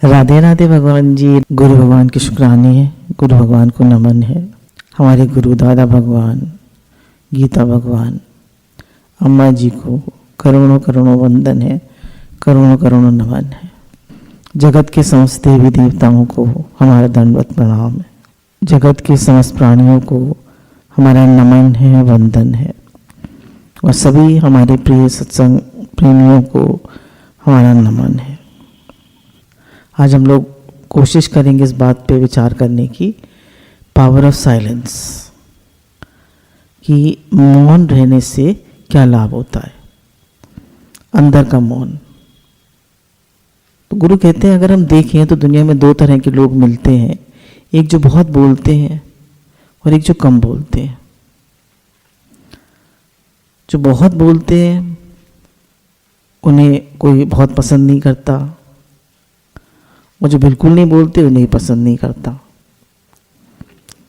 राधे राधे भगवान जी। गुरु भगवान की शुक्रानी है, गुरु भगवान को नमन है। हमारे गुरु दादा भगवान, गीता भगवान, अम्मा जी को करोड़ों करोड़ों वंदन है, करोड़ों करोड़ों नमन है। जगत के समस्त देवी देवताओं को हमारा दंडवत प्रणाम है। जगत के समस्त प्राणियों को हमारा नमन है, वंदन है। और सभी हमारे प्रिय सत्संग प्रेमियों को हमारा नमन है। आज हम लोग कोशिश करेंगे इस बात पे विचार करने की, पावर ऑफ साइलेंस, कि मौन रहने से क्या लाभ होता है, अंदर का मौन। तो गुरु कहते हैं अगर हम देखें तो दुनिया में दो तरह के लोग मिलते हैं, एक जो बहुत बोलते हैं और एक जो कम बोलते हैं। जो बहुत बोलते हैं उन्हें कोई बहुत पसंद नहीं करता, और जो बिल्कुल नहीं बोलते उन्हें पसंद नहीं करता।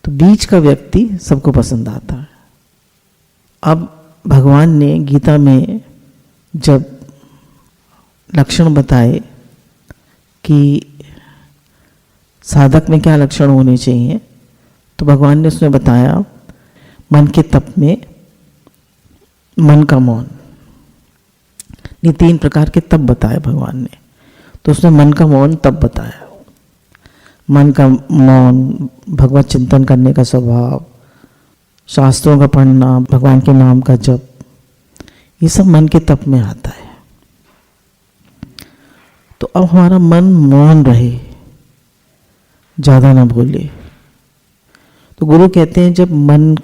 तो बीच का व्यक्ति सबको पसंद आता है। अब भगवान ने गीता में जब लक्षण बताए कि साधक में क्या लक्षण होने चाहिए, तो भगवान ने उसमें बताया मन के तप में मन का मौन। ये 3 प्रकार के तप बताए भगवान ने। तो उसने मन का मौन तब बताया। मन का मौन, भगवत चिंतन करने का स्वभाव, शास्त्रों का पढ़ना, भगवान के नाम का जप, ये सब मन के तप में आता है। तो अब हमारा मन मौन रहे, ज़्यादा ना बोले। तो गुरु कहते हैं जब मन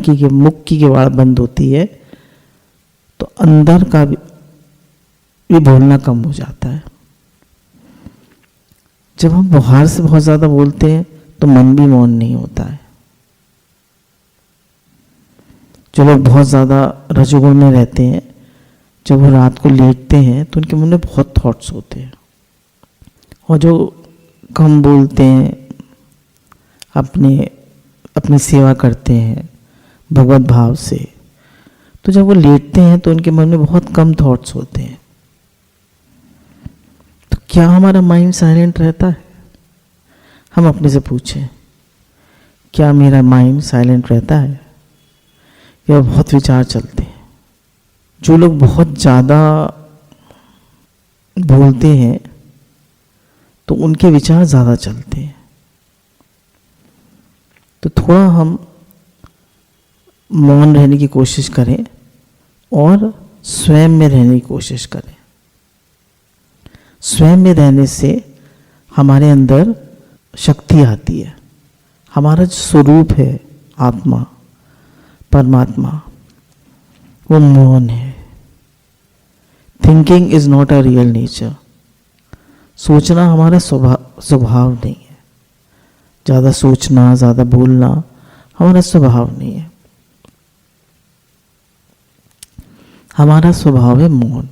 की मुख की किवाड़ बंद होती है तो अंदर का भी बोलना कम हो जाता है। जब हम बाहर से बहुत ज़्यादा बोलते हैं तो मन भी मौन नहीं होता है। जो लोग बहुत ज़्यादा रजोगुण में रहते हैं, जब वो रात को लेटते हैं तो उनके मन में बहुत थॉट्स होते हैं। और जो कम बोलते हैं, अपनी सेवा करते हैं भगवत भाव से, तो जब वो लेटते हैं तो उनके मन में बहुत कम थॉट्स होते हैं। तो क्या हमारा माइंड साइलेंट रहता है? हम अपने से पूछें, क्या मेरा माइंड साइलेंट रहता है या बहुत विचार चलते हैं? जो लोग बहुत ज़्यादा बोलते हैं तो उनके विचार ज़्यादा चलते हैं। तो थोड़ा हम मौन रहने की कोशिश करें और स्वयं में रहने की कोशिश करें। स्वयं में रहने से हमारे अंदर शक्ति आती है। हमारा जो स्वरूप है, आत्मा, परमात्मा, वो मौन है। Thinking is not a real nature. सोचना हमारा स्वभाव नहीं है। ज़्यादा सोचना, ज़्यादा बोलना हमारा स्वभाव नहीं है। हमारा स्वभाव है मौन।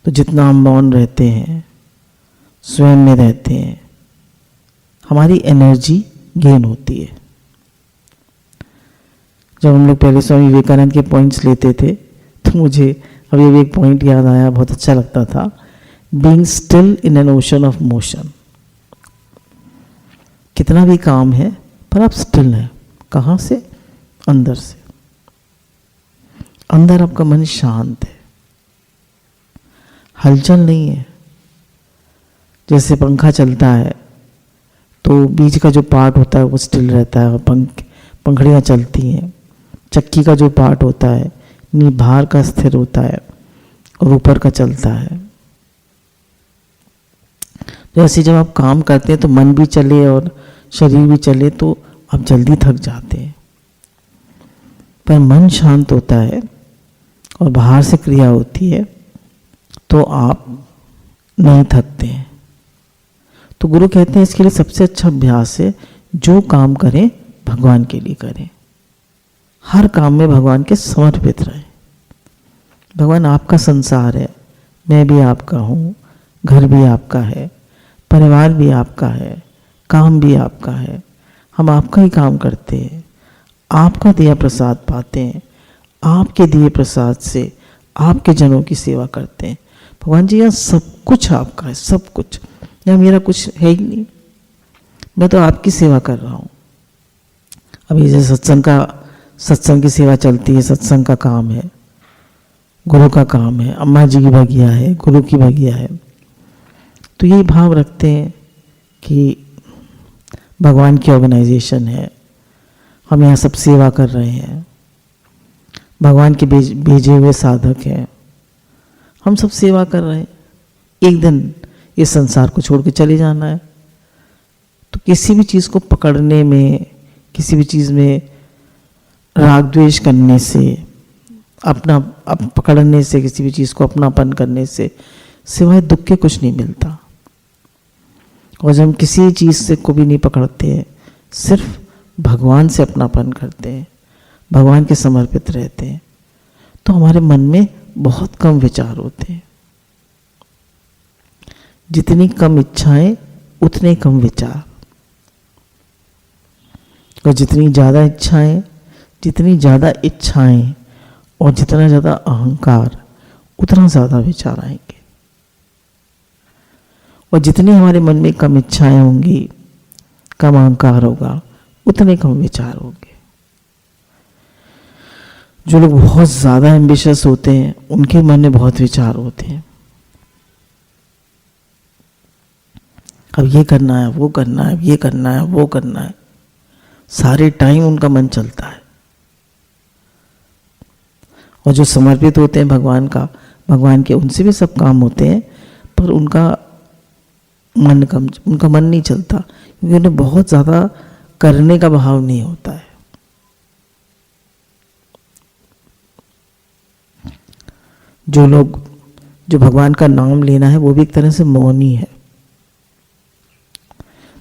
तो जितना हम मौन रहते हैं, स्वयं में रहते हैं, हमारी एनर्जी गेन होती है। जब हम लोग पहले स्वामी विवेकानंद के पॉइंट्स लेते थे तो मुझे अभी भी एक पॉइंट याद आया, बहुत अच्छा लगता था। Being still in an ocean of motion. कितना भी काम है पर आप स्टिल हैं। कहाँ से? अंदर से। अंदर आपका मन शांत है, हलचल नहीं है। जैसे पंखा चलता है तो बीच का जो पार्ट होता है वो स्टिल रहता है और पंखड़ियाँ चलती हैं। चक्की का जो पार्ट होता है बाहर का स्थिर होता है और ऊपर का चलता है। जैसे जब आप काम करते हैं तो मन भी चले और शरीर भी चले तो आप जल्दी थक जाते हैं। पर मन शांत होता है और बाहर से क्रिया होती है तो आप नहीं थकते हैं। तो गुरु कहते हैं इसके लिए सबसे अच्छा अभ्यास है जो काम करें भगवान के लिए करें। हर काम में भगवान के समर्पित रहें। भगवान आपका संसार है, मैं भी आपका हूँ, घर भी आपका है, परिवार भी आपका है, काम भी आपका है। हम आपका ही काम करते हैं, आपका दिया प्रसाद पाते हैं, आपके दिए प्रसाद से आपके जनों की सेवा करते हैं। भगवान जी यहाँ सब कुछ आपका है, सब कुछ, यहाँ मेरा कुछ है ही नहीं, मैं तो आपकी सेवा कर रहा हूँ। अब ये जो सत्संग की सेवा चलती है, सत्संग का काम है, गुरु का काम है, अम्मा जी की भगिया है, गुरु की भगिया है, तो यही भाव रखते हैं कि भगवान की ऑर्गेनाइजेशन है, हम यहाँ सब सेवा कर रहे हैं, भगवान के भेजे हुए साधक हैं, हम सब सेवा कर रहे हैं, एक दिन इस संसार को छोड़ के चले जाना है। तो किसी भी चीज़ को पकड़ने में, किसी भी चीज़ में राग द्वेष करने से, पकड़ने से, किसी भी चीज़ को अपनापन करने से सिवाय दुख के कुछ नहीं मिलता। और जब हम किसी चीज़ से को भी नहीं पकड़ते हैं, सिर्फ भगवान से अपनापन करते हैं, भगवान के समर्पित रहते हैं, तो हमारे मन में बहुत कम विचार होते हैं। जितनी कम इच्छाएं उतने कम विचार, और जितनी ज़्यादा इच्छाएं और जितना ज़्यादा अहंकार, उतना ज़्यादा विचार आएंगे। और जितनी हमारे मन में कम इच्छाएं होंगी, कम अहंकार होगा, उतने कम विचार होंगे। जो लोग बहुत ज़्यादा एम्बिशियस होते हैं, उनके मन में बहुत विचार होते हैं। अब ये करना है, वो करना है, ये करना है, वो करना है, सारे टाइम उनका मन चलता है। और जो समर्पित होते हैं भगवान के, उनसे भी सब काम होते हैं, पर उनका मन नहीं चलता, क्योंकि उन्हें बहुत ज़्यादा करने का भाव नहीं होता है। जो भगवान का नाम लेना है, वो भी एक तरह से मौनी है।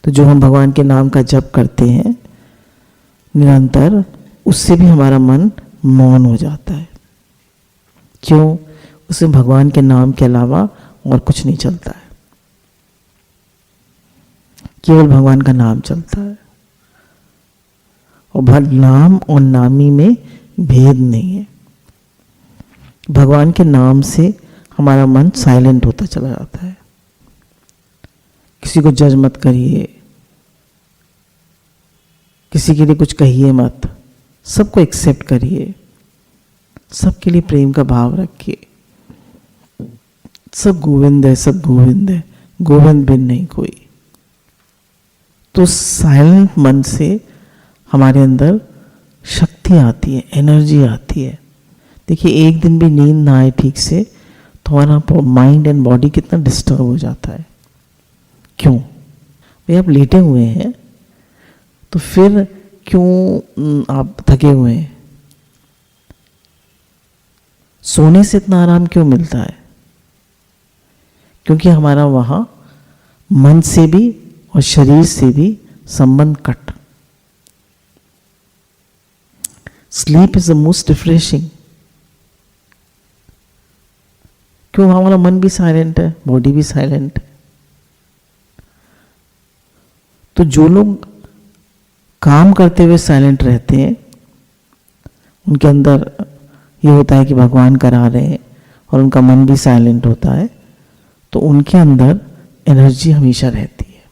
तो जो हम भगवान के नाम का जप करते हैं निरंतर, उससे भी हमारा मन मौन हो जाता है। क्यों? उसमें भगवान के नाम के अलावा और कुछ नहीं चलता है, केवल भगवान का नाम चलता है। और नाम और नामी में भेद नहीं है। भगवान के नाम से हमारा मन साइलेंट होता चला जाता है। किसी को जज मत करिए, किसी के लिए कुछ कहिए मत, सबको एक्सेप्ट करिए, सबके लिए प्रेम का भाव रखिए। सब गोविंद है, सब गोविंद है, गोविंद बिन नहीं कोई। तो साइलेंट मन से हमारे अंदर शक्ति आती है, एनर्जी आती है। देखिए, एक दिन भी नींद ना आए ठीक से तो हमारा माइंड एंड बॉडी कितना डिस्टर्ब हो जाता है। क्यों? भाई आप लेटे हुए हैं तो फिर क्यों आप थके हुए हैं? सोने से इतना आराम क्यों मिलता है? क्योंकि हमारा वहां मन से भी और शरीर से भी संबंध cut. Sleep is the most refreshing. क्यों? हमारा मन भी साइलेंट है, बॉडी भी साइलेंट है। तो जो लोग काम करते हुए साइलेंट रहते हैं, उनके अंदर ये होता है कि भगवान करा रहे हैं और उनका मन भी साइलेंट होता है, तो उनके अंदर एनर्जी हमेशा रहती है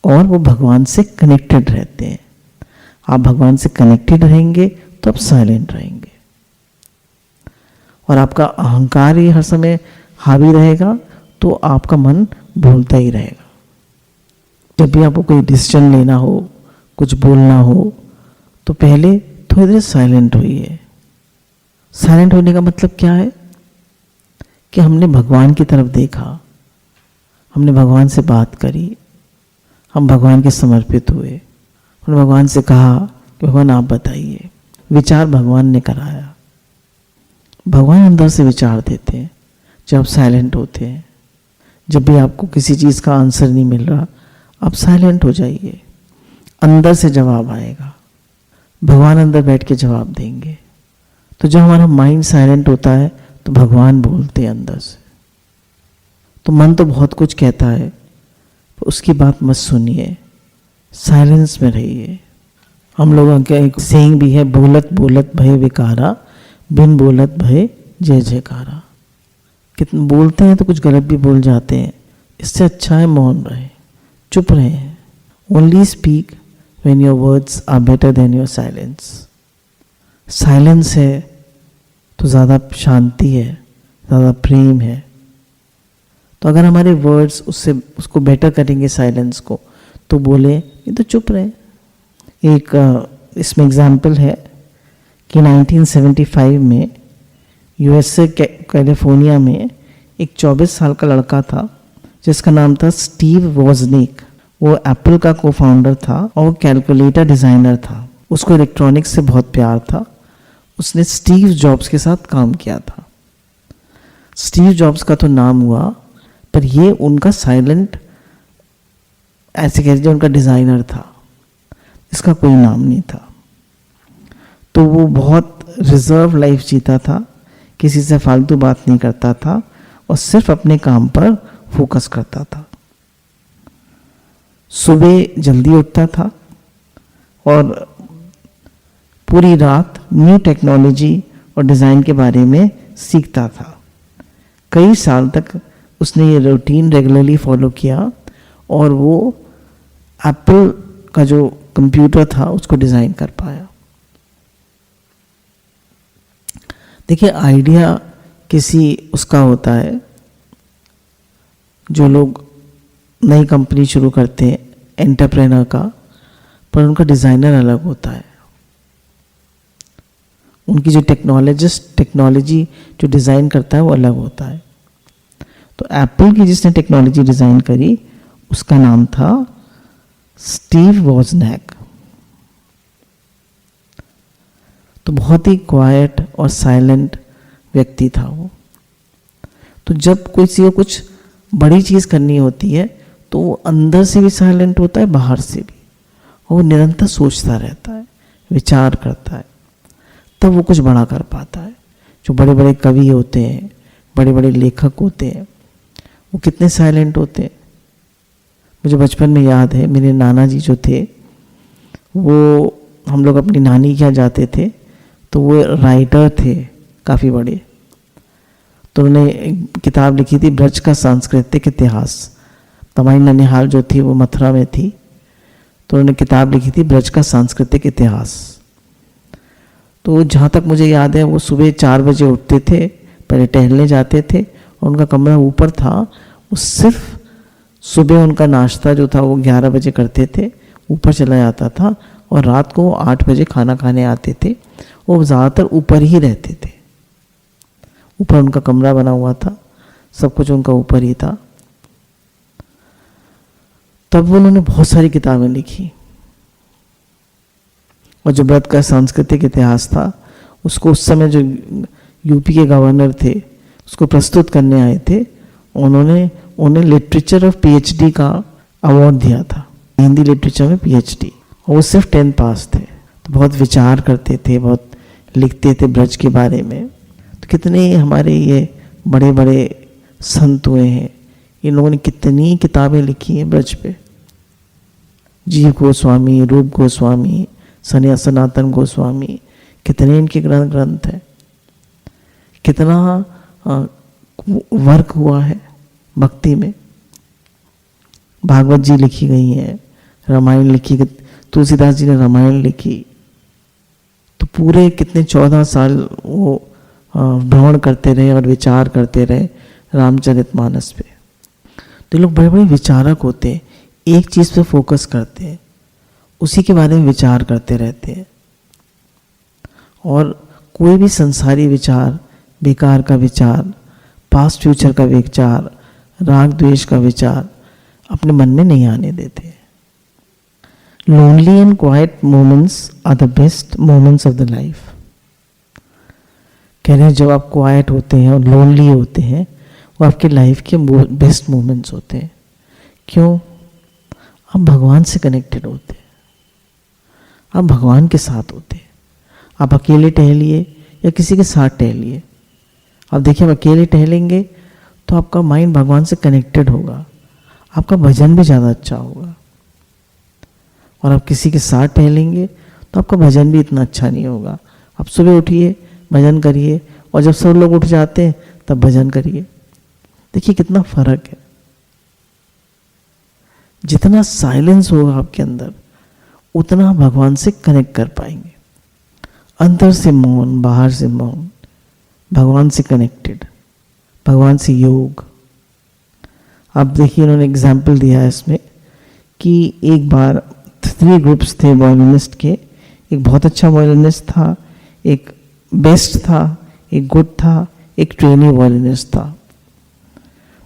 और वो भगवान से कनेक्टेड रहते हैं। आप भगवान से कनेक्टेड रहेंगे तो आप साइलेंट रहेंगे, और आपका अहंकार ही हर समय हावी रहेगा तो आपका मन भूलता ही रहेगा। जब भी आपको कोई डिसीजन लेना हो, कुछ बोलना हो, तो पहले थोड़ी देर साइलेंट होइए। साइलेंट होने का मतलब क्या है? कि हमने भगवान की तरफ देखा, हमने भगवान से बात करी, हम भगवान के समर्पित हुए, हमने भगवान से कहा कि भगवान आप बताइए। विचार भगवान ने कराया। भगवान अंदर से विचार देते हैं जब आप साइलेंट होते हैं। जब भी आपको किसी चीज़ का आंसर नहीं मिल रहा, आप साइलेंट हो जाइए, अंदर से जवाब आएगा। भगवान अंदर बैठ के जवाब देंगे। तो जब हमारा माइंड साइलेंट होता है तो भगवान बोलते हैं अंदर से। तो मन तो बहुत कुछ कहता है, तो उसकी बात मत सुनिए, साइलेंस में रहिए। हम लोगों का एक सेइंग भी है, बोलत बोलत भय विकारा, बिन बोलत भय जय जयकारा। कितने बोलते हैं तो कुछ गलत भी बोल जाते हैं, इससे अच्छा है मौन रहे, चुप रहे। Only speak when your words are better than your silence. Silence है तो ज़्यादा शांति है, ज़्यादा प्रेम है। तो अगर हमारे वर्ड्स उसको बेटर करेंगे साइलेंस को, तो बोले, ये तो चुप रहे। एक इसमें एग्जाम्पल है कि 1975 में यूएसए कैलिफोर्निया में एक 24 साल का लड़का था जिसका नाम था स्टीव वॉजनिक। वो एप्पल का को फाउंडर था और कैलकुलेटर डिज़ाइनर था। उसको इलेक्ट्रॉनिक्स से बहुत प्यार था। उसने स्टीव जॉब्स के साथ काम किया था। स्टीव जॉब्स का तो नाम हुआ, पर ये उनका साइलेंट, ऐसे कह लीजिए उनका डिज़ाइनर था, इसका कोई नाम नहीं था। तो वो बहुत रिजर्व लाइफ जीता था, किसी से फालतू बात नहीं करता था और सिर्फ अपने काम पर फोकस करता था। सुबह जल्दी उठता था और पूरी रात न्यू टेक्नोलॉजी और डिज़ाइन के बारे में सीखता था। कई साल तक उसने ये रूटीन रेगुलरली फॉलो किया और वो एप्पल का जो कंप्यूटर था उसको डिज़ाइन कर पाया। देखिए, आइडिया किसी उसका होता है, जो लोग नई कंपनी शुरू करते हैं एंटरप्रेनर का, पर उनका डिज़ाइनर अलग होता है। उनकी जो टेक्नोलॉजी जो डिज़ाइन करता है वो अलग होता है। तो एप्पल की जिसने टेक्नोलॉजी डिज़ाइन करी उसका नाम था स्टीव वॉजनिक। तो बहुत ही क्वाइट और साइलेंट व्यक्ति था वो। तो जब किसी को कुछ बड़ी चीज़ करनी होती है तो वो अंदर से भी साइलेंट होता है, बाहर से भी, और वो निरंतर सोचता रहता है, विचार करता है, तब वो कुछ बड़ा कर पाता है। जो बड़े बड़े कवि होते हैं, बड़े बड़े लेखक होते हैं, वो कितने साइलेंट होते हैं। मुझे बचपन में याद है, मेरे नाना जी जो थे, वो हम लोग अपनी नानी के यहाँ जाते थे, तो वो राइटर थे काफ़ी बड़े। तो उन्होंने एक किताब लिखी थी, ब्रज का सांस्कृतिक इतिहास। तमाई ननिहाल जो थी वो मथुरा में थी, तो उन्होंने किताब लिखी थी ब्रज का सांस्कृतिक इतिहास। तो जहाँ तक मुझे याद है, वो सुबह 4 बजे उठते थे, पहले टहलने जाते थे और उनका कमरा ऊपर था। वो सिर्फ सुबह उनका नाश्ता जो था वो 11 बजे करते थे, ऊपर चला जाता था, और रात को 8 बजे खाना खाने आते थे। वो ज़्यादातर ऊपर ही रहते थे, ऊपर उनका कमरा बना हुआ था, सब कुछ उनका ऊपर ही था। तब उन्होंने बहुत सारी किताबें लिखी, और जो ब्रज का सांस्कृतिक इतिहास था उसको उस समय जो यूपी के गवर्नर थे उसको प्रस्तुत करने आए थे, उन्होंने उन्हें लिटरेचर ऑफ पीएचडी का अवार्ड दिया था, हिंदी लिटरेचर में पीएचडी, और वो सिर्फ 10th पास थे। तो बहुत विचार करते थे, बहुत लिखते थे ब्रज के बारे में। तो कितने हमारे ये बड़े बड़े संत हुए हैं, इन लोगों ने कितनी किताबें लिखी हैं ब्रज पे। जीव गोस्वामी, रूप गोस्वामी, सनातन गोस्वामी, कितने इनके ग्रंथ हैं, कितना वर्क हुआ है भक्ति में। भागवत जी लिखी गई है, रामायण लिखी, तुलसीदास जी ने रामायण लिखी। तो पूरे कितने 14 साल वो भ्रमण करते रहे और विचार करते रहे रामचरितमानस पे। तो लोग बड़े बड़े विचारक होते हैं, एक चीज़ पे फोकस करते हैं, उसी के बारे में विचार करते रहते हैं। और कोई भी संसारी विचार, बेकार का विचार, पास्ट फ्यूचर का विचार, राग द्वेष का विचार अपने मन में नहीं आने देते। Lonely and quiet moments are the best moments of the life. कह रहे हैं जब आप क्वाइट होते हैं और लोनली होते हैं, वो आपके लाइफ के बेस्ट मोमेंट्स होते हैं। क्यों? आप भगवान से कनेक्टेड होते हैं, आप भगवान के साथ होते हैं। आप अकेले टहलिए या किसी के साथ टहलिए, आप देखिए, आप अकेले टहलेंगे तो आपका माइंड भगवान से कनेक्टेड होगा, आपका भजन भी ज़्यादा अच्छा होगा। और आप किसी के साथ टहलेंगे तो आपका भजन भी इतना अच्छा नहीं होगा। आप सुबह उठिए, भजन करिए, और जब सब लोग उठ जाते हैं तब भजन करिए। देखिए कितना फर्क है। जितना साइलेंस होगा आपके अंदर, उतना भगवान से कनेक्ट कर पाएंगे। अंदर से मौन, बाहर से मौन, भगवान से कनेक्टेड, भगवान से योग। आप देखिए उन्होंने एग्जाम्पल दिया है इसमें कि एक बार 3 ग्रुप्स थे वायलिनिस्ट के। एक बहुत अच्छा वायलिनिस्ट था, एक बेस्ट था, एक गुड था, एक ट्रेनी वायलिनिस्ट था।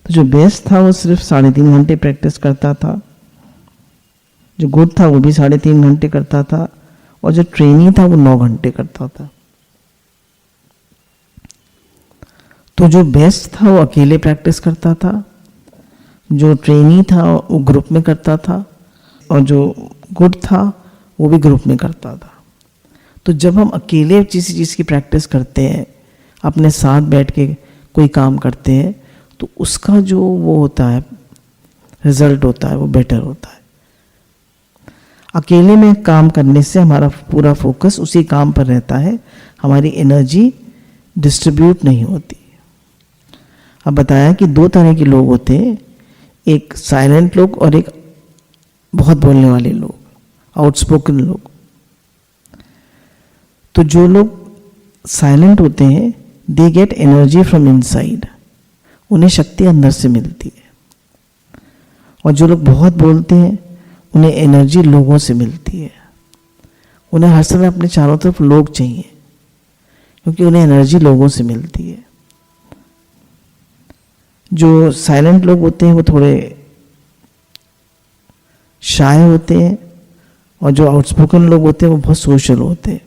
तो जो बेस्ट था वो सिर्फ 3.5 घंटे प्रैक्टिस करता था, जो गुड था वो भी 3.5 घंटे करता था, और जो ट्रेनी था वो 9 घंटे करता था। तो जो बेस्ट था वो अकेले प्रैक्टिस करता था, जो ट्रेनी था वो ग्रुप में करता था, और जो गुड था वो भी ग्रुप में करता था। तो जब हम अकेले किसी चीज़ की प्रैक्टिस करते हैं, अपने साथ बैठ के कोई काम करते हैं, तो उसका जो वो होता है रिजल्ट होता है वो बेटर होता है। अकेले में काम करने से हमारा पूरा फोकस उसी काम पर रहता है, हमारी एनर्जी डिस्ट्रीब्यूट नहीं होती। अब बताया कि 2 तरह के लोग होते हैं, एक साइलेंट लोग और एक बहुत बोलने वाले लोग, आउटस्पोकन लोग। तो जो लोग साइलेंट होते हैं, they get energy from inside, उन्हें शक्ति अंदर से मिलती है। और जो लोग बहुत बोलते हैं, उन्हें एनर्जी लोगों से मिलती है। उन्हें हर समय अपने चारों तरफ लोग चाहिए, क्योंकि उन्हें एनर्जी लोगों से मिलती है। जो साइलेंट लोग होते हैं वो थोड़े शाय होते हैं, और जो आउटस्पोकन लोग होते हैं वो बहुत सोशल होते हैं।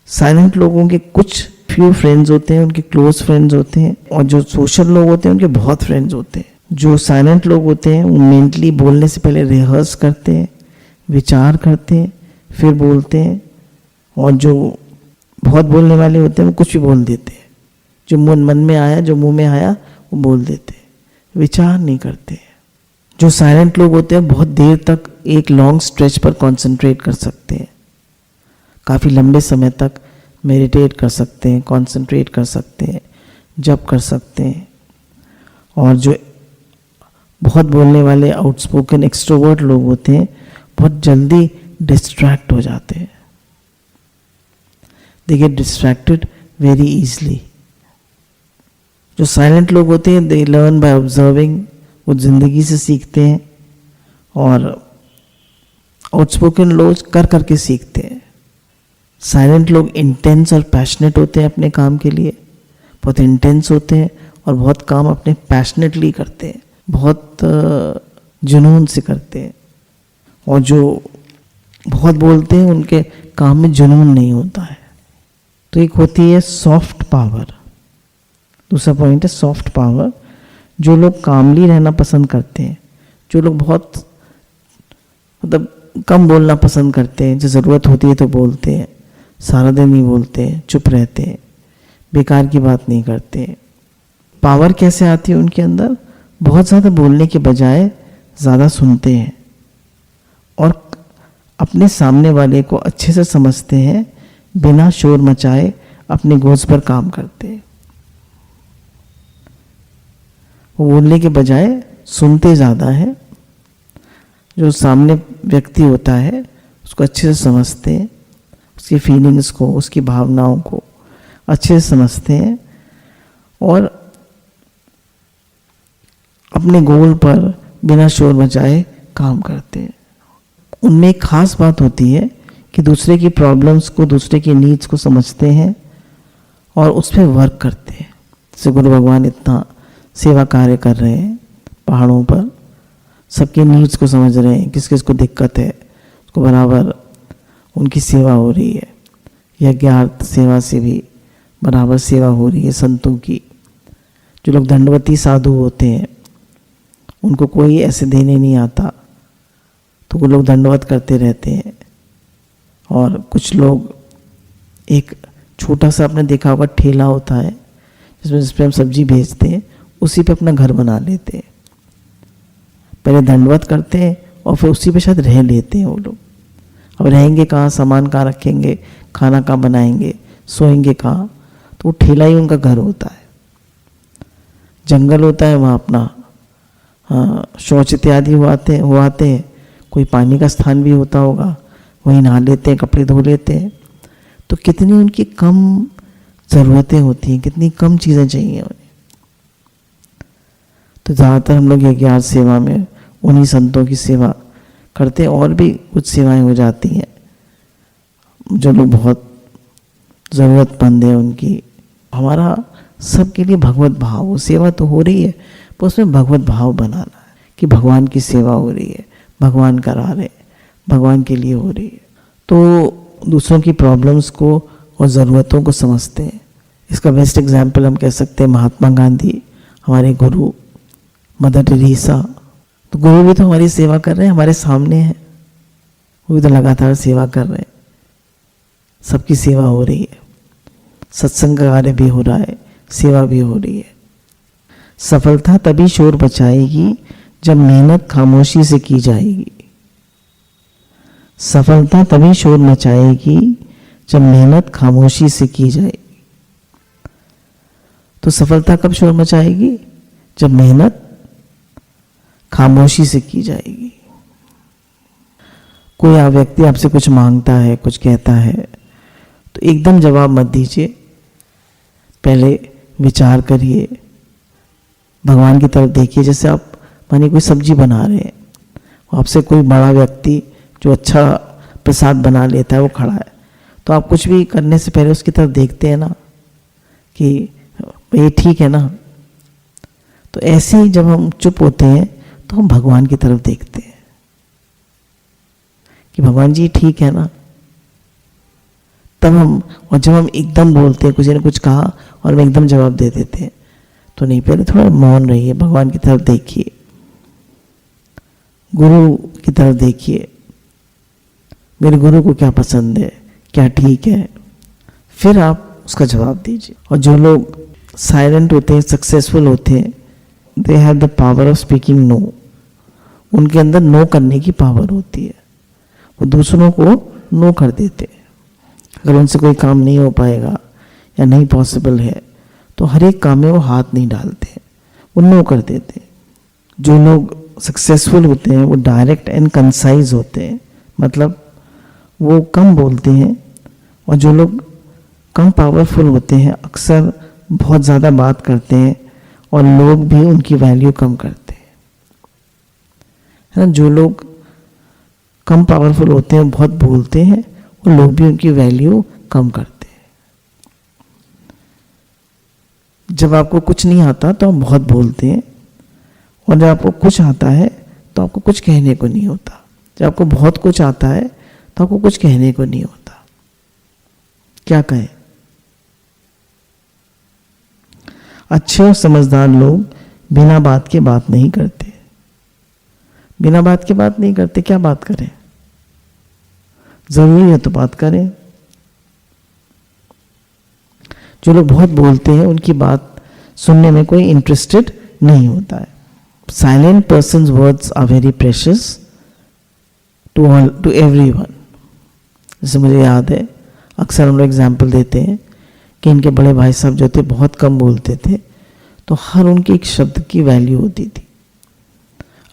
साइलेंट लोगों के कुछ फ्यू फ्रेंड्स होते हैं, उनके क्लोज फ्रेंड्स होते हैं, और जो सोशल लोग होते हैं उनके बहुत फ्रेंड्स होते हैं। जो साइलेंट लोग होते हैं वो मेंटली बोलने से पहले रिहर्स करते हैं, विचार करते हैं, फिर बोलते हैं। और जो बहुत बोलने वाले होते हैं वो कुछ भी बोल देते हैं, जो मन में आया, जो मुंह में आया वो बोल देते हैं, विचार नहीं करते हैं। जो साइलेंट लोग होते हैं बहुत देर तक एक लॉन्ग स्ट्रेच पर कंसंट्रेट कर सकते हैं, काफ़ी लंबे समय तक मेडिटेट कर सकते हैं, कंसंट्रेट कर सकते हैं, जप कर सकते हैं। और जो बहुत बोलने वाले आउटस्पोकन एक्सट्रोवर्ट लोग होते हैं, बहुत जल्दी डिस्ट्रैक्ट हो जाते हैं, they get distracted very easily. जो साइलेंट लोग होते हैं, दे लर्न बाय ऑब्जर्विंग, वो जिंदगी से सीखते हैं। और आउटस्पोकन लोग कर करके सीखते हैं। साइलेंट लोग इंटेंस और पैशनेट होते हैं अपने काम के लिए, बहुत इंटेंस होते हैं और बहुत काम अपने पैशनेटली करते हैं, बहुत जुनून से करते हैं। और जो बहुत बोलते हैं उनके काम में जुनून नहीं होता है। तो एक होती है सॉफ्ट पावर, दूसरा पॉइंट है सॉफ्ट पावर। जो लोग कामली रहना पसंद करते हैं, जो लोग बहुत मतलब कम बोलना पसंद करते हैं, जो ज़रूरत होती है तो बोलते हैं, सारा दिन नहीं बोलते हैं, चुप रहते हैं, बेकार की बात नहीं करते। पावर कैसे आती है उनके अंदर? बहुत ज़्यादा बोलने के बजाय ज़्यादा सुनते हैं और अपने सामने वाले को अच्छे से समझते हैं, बिना शोर मचाए अपने गोज पर काम करते हैं। वो बोलने के बजाय सुनते ज़्यादा है। जो सामने व्यक्ति होता है उसको अच्छे से समझते हैं, उसकी फीलिंग्स को, उसकी भावनाओं को अच्छे से समझते हैं और अपने गोल पर बिना शोर मचाए काम करते हैं। उनमें एक खास बात होती है कि दूसरे की प्रॉब्लम्स को, दूसरे की नीड्स को समझते हैं और उस पर वर्क करते हैं। जैसे गुरु भगवान इतना सेवा कार्य कर रहे हैं पहाड़ों पर, सबके नीड्स को समझ रहे हैं, किस किस को दिक्कत है उसको बराबर उनकी सेवा हो रही है। यज्ञार्थ सेवा से भी बराबर सेवा हो रही है संतों की। जो लोग दंडवती साधु होते हैं उनको कोई ऐसे देने नहीं आता तो वो लोग दंडवत करते रहते हैं। और कुछ लोग एक छोटा सा, आपने देखा होगा ठेला होता है जिसमें हम सब्जी बेचते हैं, उसी पे अपना घर बना लेते हैं। पहले दंडवत करते हैं और फिर उसी पे शायद रह लेते हैं वो लोग। अब रहेंगे कहाँ, सामान कहाँ रखेंगे, खाना कहाँ बनाएंगे, सोएंगे कहाँ, तो वो ठेला ही उनका घर होता है। जंगल होता है वहाँ अपना शौच इत्यादि हुआते हैं, कोई पानी का स्थान भी होता होगा, वहीं नहा लेते हैं, कपड़े धो लेते हैं। तो कितनी उनकी कम ज़रूरतें होती हैं, कितनी कम चीज़ें चाहिए उन्हें। तो ज़्यादातर हम लोग यज्ञ सेवा में उन्हीं संतों की सेवा करते हैं, और भी कुछ सेवाएं हो जाती हैं जो लोग बहुत ज़रूरतमंद है उनकी। हमारा सबके लिए भगवत भाव, सेवा तो हो रही है पर उसमें भगवत भाव बनाना है कि भगवान की सेवा हो रही है, भगवान करा रहे, भगवान के लिए हो रही है। तो दूसरों की प्रॉब्लम्स को और ज़रूरतों को समझते हैं। इसका बेस्ट एग्जाम्पल हम कह सकते हैं महात्मा गांधी, हमारे गुरु, मदर टेरेसा। तो गुरु भी तो हमारी सेवा कर रहे हैं, हमारे सामने हैं, वो भी तो लगातार सेवा कर रहे हैं, सबकी सेवा हो रही है, सत्संग का कार्य भी हो रहा है, सेवा भी हो रही है। सफलता तभी शोर मचाएगी जब मेहनत खामोशी से की जाएगी। सफलता तभी शोर मचाएगी जब मेहनत खामोशी से की जाएगी। तो सफलता कब शोर मचाएगी? जब मेहनत खामोशी से की जाएगी। कोई व्यक्ति आपसे कुछ मांगता है, कुछ कहता है, तो एकदम जवाब मत दीजिए, पहले विचार करिए, भगवान की तरफ देखिए। जैसे आप मानिए कोई सब्जी बना रहे हैं, आपसे कोई बड़ा व्यक्ति जो अच्छा प्रसाद बना लेता है वो खड़ा है, तो आप कुछ भी करने से पहले उसकी तरफ देखते हैं ना कि ये ठीक है ना। तो ऐसे ही जब हम चुप होते हैं तो हम भगवान की तरफ देखते हैं कि भगवान जी ठीक है ना। तब हम, और जब हम एकदम बोलते हैं, कुछ ने कुछ कहा और हम एकदम जवाब दे देते हैं, तो नहीं, पहले थोड़ा मौन रहिए, भगवान की तरफ देखिए, गुरु की तरफ देखिए, मेरे गुरु को क्या पसंद है, क्या ठीक है, फिर आप उसका जवाब दीजिए। और जो लोग साइलेंट होते हैं, सक्सेसफुल होते हैं, they have the power of speaking no. उनके अंदर नो करने की पावर होती है, वो दूसरों को नो कर देते हैं। अगर उनसे कोई काम नहीं हो पाएगा या नहीं पॉसिबल है तो हर एक काम में वो हाथ नहीं डालते, वो नो कर देते हैं। जो लोग सक्सेसफुल होते हैं वो डायरेक्ट एंड कंसाइज होते हैं, मतलब वो कम बोलते हैं। और जो लोग कम पावरफुल होते हैं अक्सर बहुत ज़्यादा बात करते हैं और लोग भी उनकी वैल्यू कम करते हैं, है ना। जो लोग कम पावरफुल होते हैं, बहुत बोलते हैं, और लोग भी उनकी वैल्यू कम करते हैं। जब आपको कुछ नहीं आता तो आप बहुत बोलते हैं, और जब आपको कुछ आता है तो आपको कुछ कहने को नहीं होता। जब आपको बहुत कुछ आता है तो आपको कुछ कहने को नहीं होता। क्या कहें? अच्छे और समझदार लोग बिना बात के बात नहीं करते। बिना बात के बात नहीं करते, क्या बात करें? जरूरी है तो बात करें। जो लोग बहुत बोलते हैं उनकी बात सुनने में कोई इंटरेस्टेड नहीं होता है। Silent persons words are very precious to everyone. जैसे मुझे याद है, अक्सर हम लोग एग्जाम्पल देते हैं कि इनके बड़े भाई साहब जो थे बहुत कम बोलते थे, तो हर उनके एक शब्द की वैल्यू होती थी।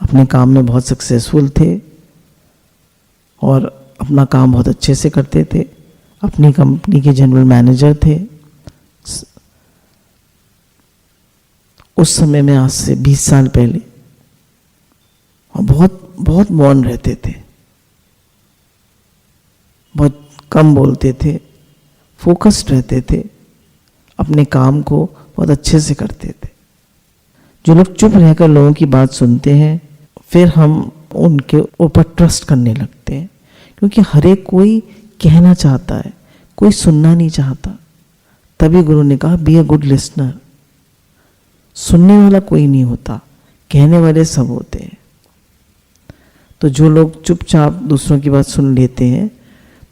अपने काम में बहुत सक्सेसफुल थे और अपना काम बहुत अच्छे से करते थे, अपनी कंपनी के जनरल मैनेजर थे। उस समय में, आज से 20 साल पहले, और बहुत बहुत मौन रहते थे, बहुत कम बोलते थे, फोकस्ड रहते थे, अपने काम को बहुत अच्छे से करते थे। जो लोग चुप रहकर लोगों की बात सुनते हैं, फिर हम उनके ऊपर ट्रस्ट करने लगते हैं, क्योंकि हर एक कोई कहना चाहता है, कोई सुनना नहीं चाहता। तभी गुरु ने कहा बी अ गुड लिसनर। सुनने वाला कोई नहीं होता, कहने वाले सब होते हैं। तो जो लोग चुपचाप दूसरों की बात सुन लेते हैं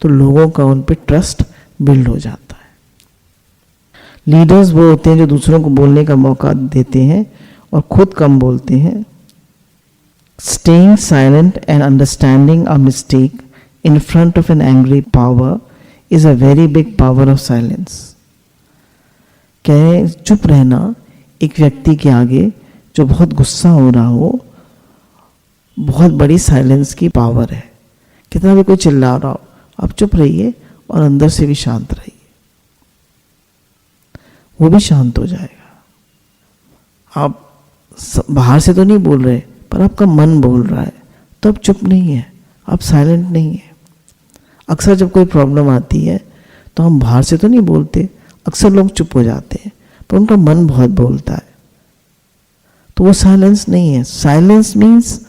तो लोगों का उन पर ट्रस्ट बिल्ड हो जाता है। लीडर्स वो होते हैं जो दूसरों को बोलने का मौका देते हैं और खुद कम बोलते हैं। Staying silent and understanding a mistake in front of an angry power is a very big power of silence. कहें चुप रहना एक व्यक्ति के आगे जो बहुत गुस्सा हो रहा हो, बहुत बड़ी साइलेंस की पावर है। कितना भी कोई चिल्ला रहा हो, आप चुप रहिए और अंदर से भी शांत रहिए, वो भी शांत हो जाएगा। आप बाहर से तो नहीं बोल रहे, पर आपका मन बोल रहा है, तो आप चुप नहीं है, आप साइलेंट नहीं है। अक्सर जब कोई प्रॉब्लम आती है तो हम बाहर से तो नहीं बोलते, अक्सर लोग चुप हो जाते हैं, पर उनका मन बहुत बोलता है, तो वो साइलेंस नहीं है। साइलेंस मीन्स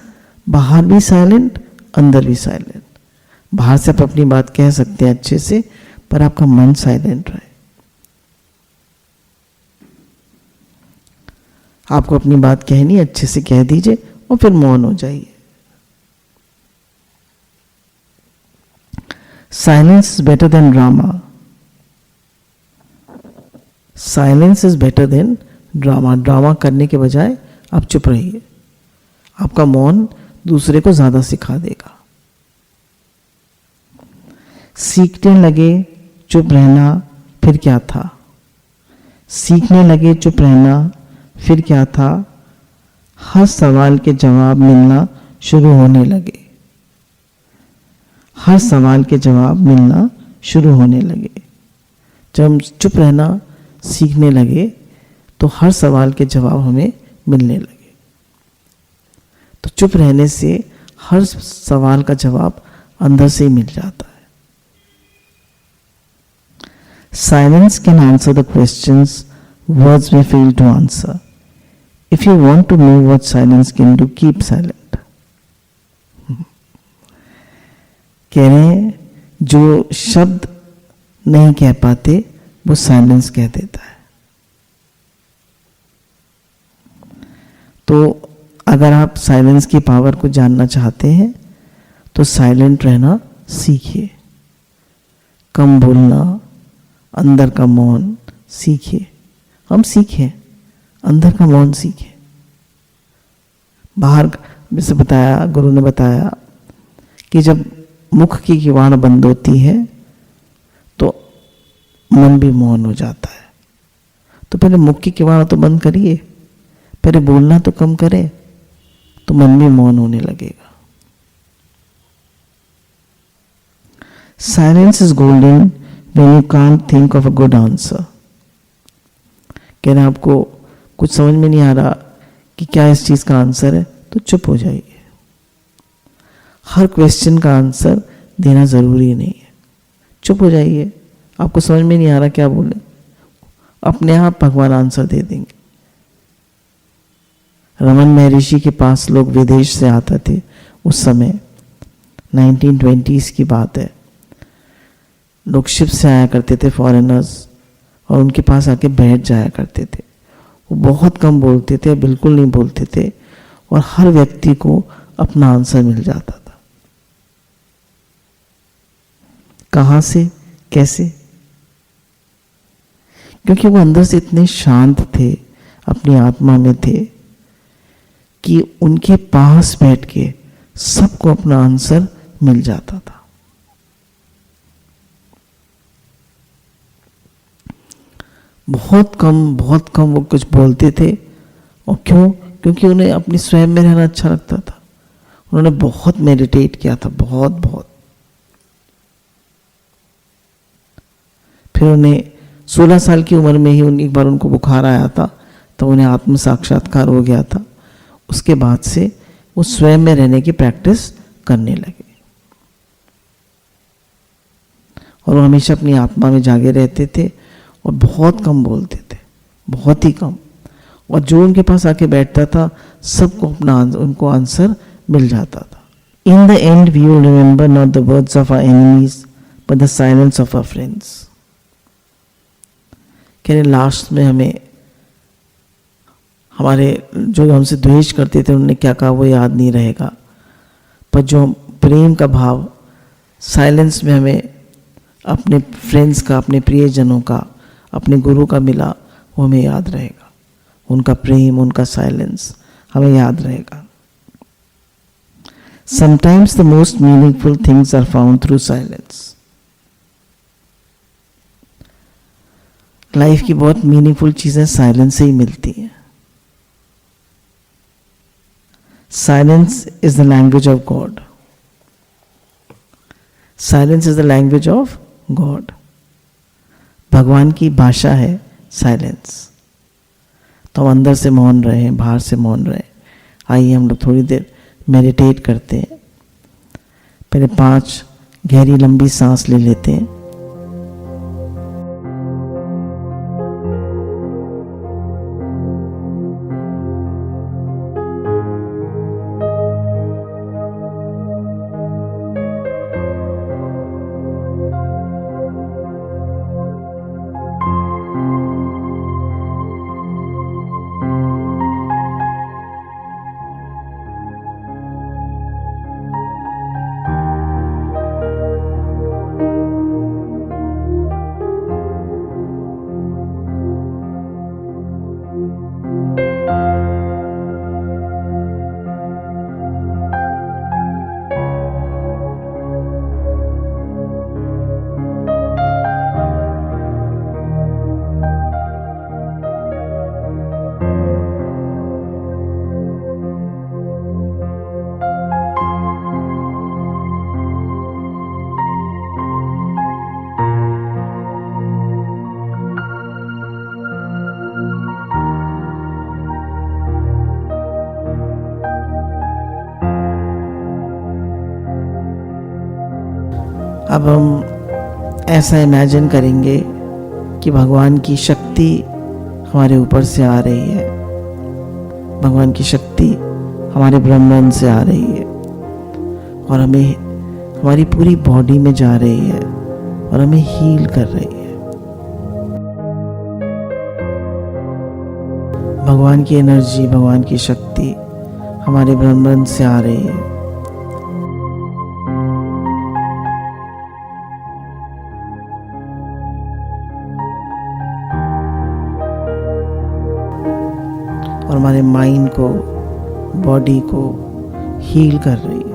बाहर भी साइलेंट, अंदर भी साइलेंट। बाहर से आप अपनी बात कह सकते हैं अच्छे से, पर आपका मन साइलेंट रहे। आपको अपनी बात कहनी, अच्छे से कह दीजिए और फिर मौन हो जाइए। Silence is better than drama. Silence is better than drama. Drama करने के बजाय आप चुप रहिए। आपका मौन दूसरे को ज्यादा सिखा देगा। सीखने लगे चुप रहना, फिर क्या था? सीखने लगे चुप रहना, फिर क्या था? हर सवाल के जवाब मिलना शुरू होने लगे। हर सवाल के जवाब मिलना शुरू होने लगे। जब हम चुप रहना सीखने लगे तो हर सवाल के जवाब हमें मिलने लगे। तो चुप रहने से हर सवाल का जवाब अंदर से ही मिल जाता है। Silence can answer the questions words may fail to answer. If you want to know what silence can do, keep silent. कह रहे हैं जो शब्द नहीं कह पाते वो साइलेंस कह देता है। तो अगर आप साइलेंस की पावर को जानना चाहते हैं तो साइलेंट रहना सीखिए। कम बोलना, अंदर का मौन सीखिए। हम सीखें, अंदर का मौन सीखें। बाहर जैसे बताया, गुरु ने बताया कि जब मुख की किवाड़ बंद होती है तो मन भी मौन हो जाता है। तो पहले मुख की किवाड़ तो बंद करिए, पहले बोलना तो कम करें, तो मन भी मौन होने लगेगा। Silence is golden when you can't think of a good answer. कहना आपको कुछ समझ में नहीं आ रहा कि क्या इस चीज का आंसर है, तो चुप हो जाइए। हर क्वेश्चन का आंसर देना जरूरी नहीं है, चुप हो जाइए। आपको समझ में नहीं आ रहा क्या बोले, अपने आप भगवान आंसर दे देंगे। रमन महर्षि के पास लोग विदेश से आते थे, उस समय 1920s की बात है। लोग शिप से आया करते थे फॉरेनर्स, और उनके पास आके बैठ जाया करते थे। वो बहुत कम बोलते थे, बिल्कुल नहीं बोलते थे, और हर व्यक्ति को अपना आंसर मिल जाता था। कहाँ से, कैसे? क्योंकि वो अंदर से इतने शांत थे, अपनी आत्मा में थे, कि उनके पास बैठ के सबको अपना आंसर मिल जाता था। बहुत कम वो कुछ बोलते थे। और क्यों? क्योंकि उन्हें अपनी स्वयं में रहना अच्छा लगता था। उन्होंने बहुत मेडिटेट किया था, बहुत। फिर उन्हें 16 साल की उम्र में ही एक बार उनको बुखार आया था, तो उन्हें आत्म साक्षात्कार हो गया था। उसके बाद से वो स्वयं में रहने की प्रैक्टिस करने लगे, और वो हमेशा अपनी आत्मा में जागे रहते थे और बहुत कम बोलते थे, बहुत ही कम। और जो उनके पास आके बैठता था सबको उनको आंसर मिल जाता था। In the end we will remember not the words of our enemies but the silence of our friends. कह रहे लास्ट में हमें हमारे जो हमसे द्वेष करते थे उन्होंने क्या कहा वो याद नहीं रहेगा, पर जो प्रेम का भाव साइलेंस में हमें अपने फ्रेंड्स का, अपने प्रियजनों का, अपने गुरु का मिला, वो हमें याद रहेगा। उनका प्रेम, उनका साइलेंस हमें याद रहेगा। Sometimes the most meaningful things are found through silence. Life की बहुत मीनिंगफुल चीजें साइलेंस से ही मिलती हैं। silence is the language of God. Silence is the language of God. भगवान की भाषा है साइलेंस. तो हम अंदर से मौन रहे हैं, बाहर से मौन रहे. आइए हम लोग थोड़ी देर मेडिटेट करते हैं. पहले 5 गहरी लंबी सांस ले लेते हैं. अब हम ऐसा इमेजिन करेंगे कि भगवान की शक्ति हमारे ऊपर से आ रही है. भगवान की शक्ति हमारे ब्रह्मांड से आ रही है और हमें हमारी पूरी बॉडी में जा रही है और हमें हील कर रही है. भगवान की एनर्जी, भगवान की शक्ति हमारे ब्रह्मांड से आ रही है. और हमारे माइंड को, बॉडी को हील कर रही है.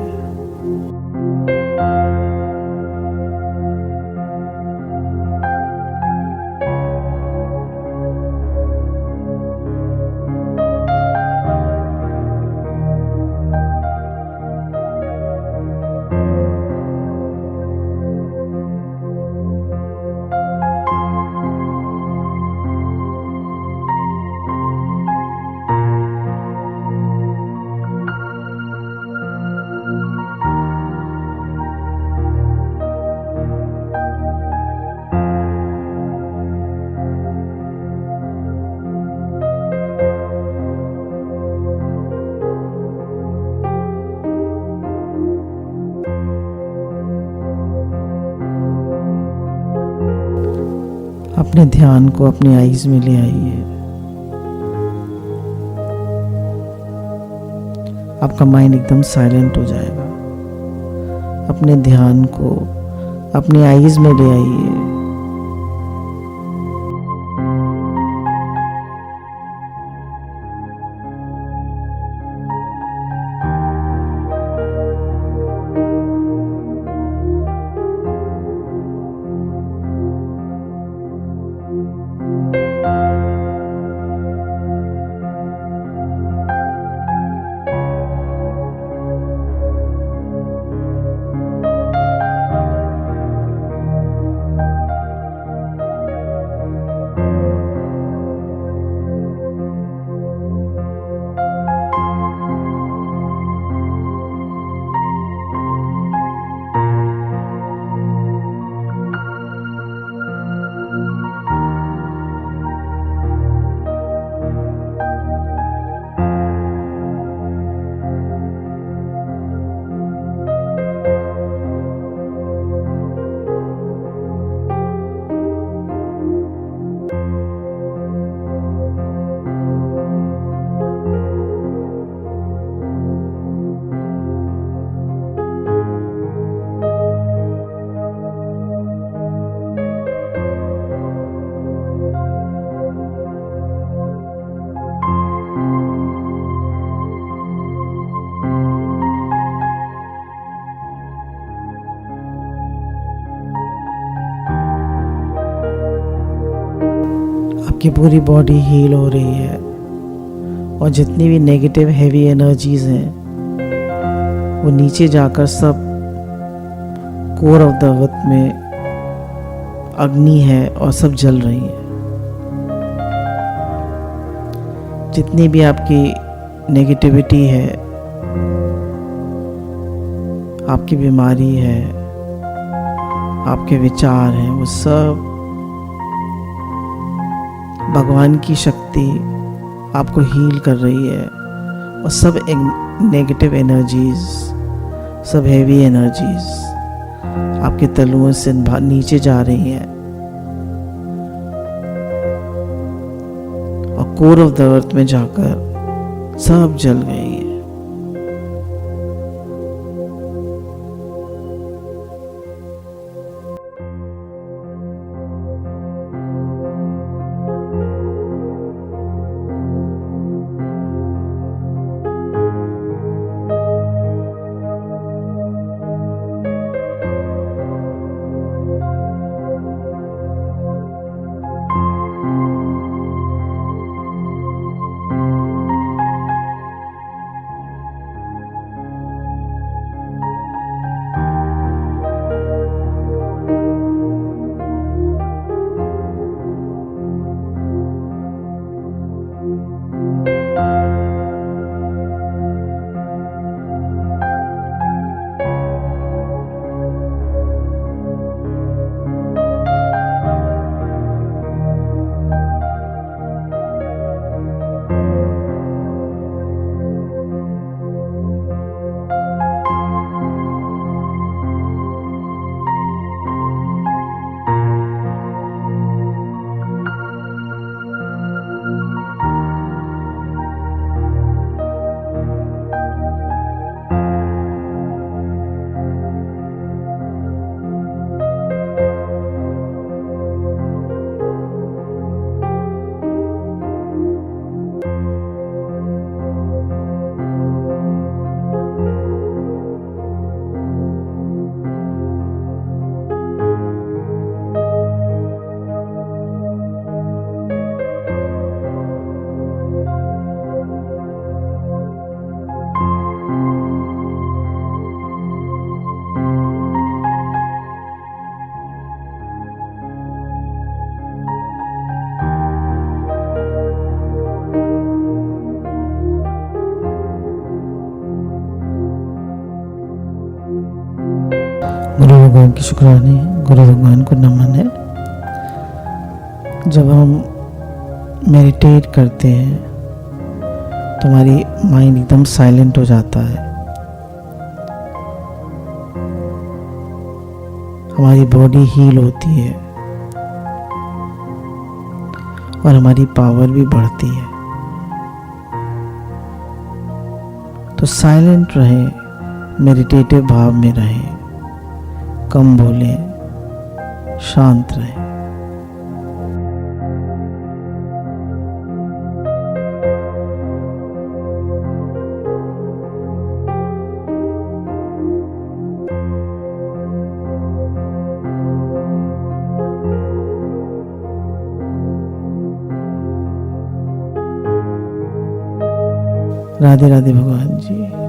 अपने ध्यान को अपने आईज में ले आइए. आपका माइंड एकदम साइलेंट हो जाएगा. अपने ध्यान को अपने आईज में ले आइए. आपकी पूरी बॉडी हील हो रही है और जितनी भी नेगेटिव हैवी एनर्जीज हैं वो नीचे जाकर सब कोर ऑफ द अर्थ में अग्नि है और सब जल रही है। जितनी भी आपकी नेगेटिविटी है, आपकी बीमारी है, आपके विचार हैं, वो सब भगवान की शक्ति आपको हील कर रही है। और सब नेगेटिव एनर्जीज, सब हेवी एनर्जीज आपके तलुओं से नीचे जा रही हैं और कोर ऑफ द अर्थ में जाकर सब जल गई है। गुरु भगवान की शुक्राने, गुरु भगवान को नमन है। जब हम मेडिटेट करते हैं तो हमारी माइंड एकदम साइलेंट हो जाता है, हमारी बॉडी हील होती है और हमारी पावर भी बढ़ती है। तो साइलेंट रहें, मेडिटेटिव भाव में रहें, कम बोलें, शांत रहें। राधे राधे भगवान जी।